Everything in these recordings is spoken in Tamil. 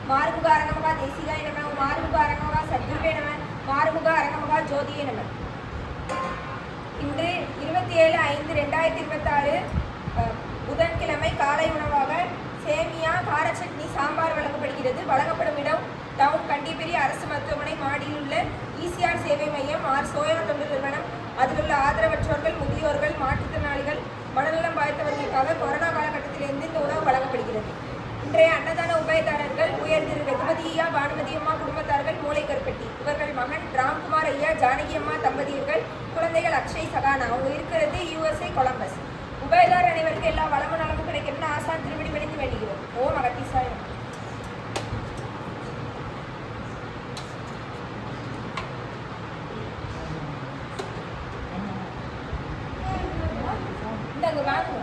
மாறுமுக அரங்கமகா தேசிகாய நம, மாறுமுக அரங்கமகா சத்குருவே நம, மாறுமுக அரங்கமகா ஜோதியே நம. இன்று 27/5/2026 புதன்கிழமை காலை உணவாக சேமியா, கார சட்னி, சாம்பார் வழங்கப்படுகிறது. வழங்கப்படும் இடம் டவுன் கண்டிப்பெரிய அரசு மருத்துவமனை மாடியில் உள்ள ஈசிஆர் சேவை மையம், சோயா தொண்டு நிறுவனம். அதில் உள்ள ஆதரவற்றோர்கள், முதியோர்கள், மாற்றுத்திறனாளிகள், மனநலம் பாதித்தவர்களுக்காக கொரோனா காலகட்டத்திலிருந்து இந்த உணவு வழங்கப்படுகிறது. இன்றைய அன்னதான உபயதாரர்கள் உயர் திரு ரகுபதி ஐயா, பானுமதி அம்மா குடும்பத்தார்கள், மூளைக்கருப்பட்டி. இவர்கள் மகன் ராம்குமார் ஐயா, ஜானகி அம்மா தம்பதியர்கள், குழந்தைகள் அக்ஷய், சகானா. அவங்க இருக்கிறது USA கொலம்பஸ். உபயதார் அனைவருக்கு எல்லா வளமும் நலமும் கிடைக்கணும்னு ஆசான் திருவடி பணிந்து வேண்டுகிறோம். ஓம் அகத்தீசாய. இந்தாங்க வாங்க.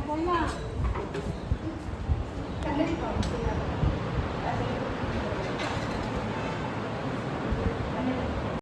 Mama,